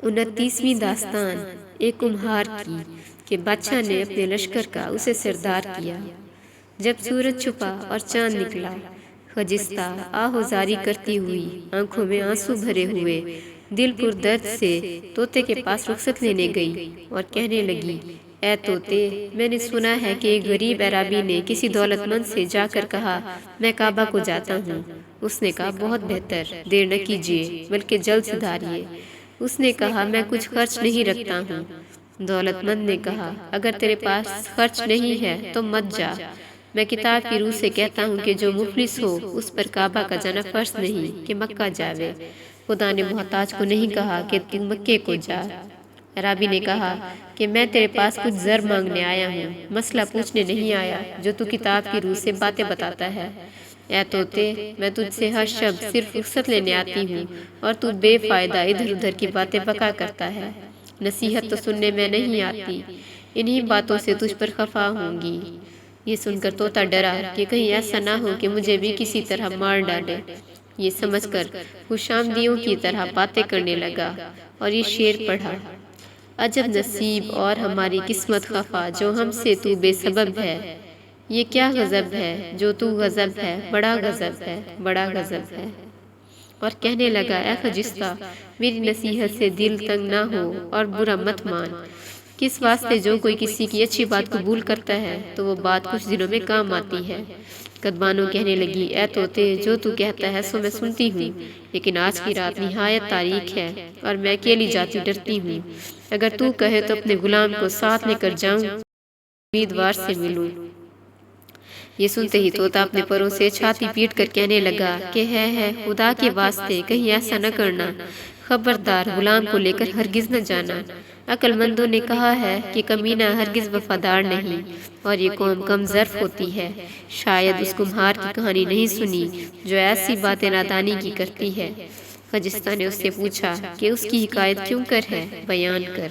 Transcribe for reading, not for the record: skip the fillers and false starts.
29ویں داستان ایک کمہار کی کہ بادشاہ نے اپنے لشکر کا اسے سردار کیا۔ جب سورج چھپا اور چاند نکلا، خجستہ آہوزاری کرتی ہوئی، آنکھوں میں آنسو بھرے ہوئے، دل پر درد سے طوطے کے پاس رخصت لینے گئی اور کہنے لگی، اے طوطے، میں نے سنا ہے کہ ایک غریب عرابی نے کسی دولت مند سے جا کر کہا میں کعبہ کو جاتا ہوں۔ اس نے کہا بہت بہتر، دیر نہ کیجیے بلکہ جلد سدھاریے۔ اس نے کہا میں کچھ خرچ نہیں رکھتا ہوں۔ دولت مند نے کہا اگر تیرے پاس خرچ نہیں ہے تو مت جا، میں کتاب کی روح سے کہتا ہوں کہ جو مفلس ہو اس پر کعبہ کا جانا فرض نہیں کہ مکہ جاوے۔ خدا نے محتاج کو نہیں کہا کہ تو مکے کو جا۔ عرابی نے کہا کہ میں تیرے پاس کچھ زر مانگنے آیا ہوں، مسئلہ پوچھنے نہیں آیا جو تو کتاب کی روح سے باتیں بتاتا ہے۔ اے طوطے، میں تجھ سے ہر شب صرف رخصت لینے آتی ہوں اور تو بے فائدہ ادھر ادھر کی باتیں بکا کرتا ہے۔ نصیحت تو سننے میں نہیں آتی، انہی باتوں سے تجھ پر خفا ہوں گی۔ یہ سن کر طوطا ڈرا کہ کہیں ایسا نہ ہو کہ مجھے بھی کسی طرح مار ڈالے۔ یہ سمجھ کر خوش آمدیوں کی طرح باتیں کرنے لگا اور یہ شعر پڑھا، عجب نصیب اور ہماری قسمت خفا جو ہم سے تو بے سبب ہے۔ یہ کیا غضب ہے جو تو غضب ہے، بڑا غضب ہے، بڑا غضب ہے۔ اور کہنے لگا اے خجستہ، میری نصیحت سے دل تنگ نہ ہو اور برا مت مان۔ کس واسطے جو کوئی کسی کی اچھی بات قبول کرتا ہے تو وہ بات کچھ دنوں میں کام آتی ہے۔ کدبانو کہنے لگی اے طوطے، جو تو کہتا ہے سو میں سنتی ہوں، لیکن آج کی رات نہایت تاریک ہے اور میں اکیلی جاتی ڈرتی ہوں۔ اگر تو کہے تو اپنے غلام کو ساتھ لے کر جاؤں، امیدوار سے ملوں۔ یہ سنتے ہی طوطا اپنے پروں سے چھاتی پیٹ کر کہنے لگا کہ ہے خدا کے واسطے کہیں ایسا نہ کرنا، خبردار غلام کو لے کر ہرگز نہ جانا۔ عقل مندوں نے کہا ہے کہ کمینہ ہرگز وفادار نہیں اور یہ قوم کم ظرف ہوتی ہے۔ شاید اس کمہار کی کہانی نہیں سنی جو ایسی باتیں نادانی کی کرتی ہے۔ خجستہ نے اس سے پوچھا کہ اس کی حکایت کیوں کر ہے، بیان کر۔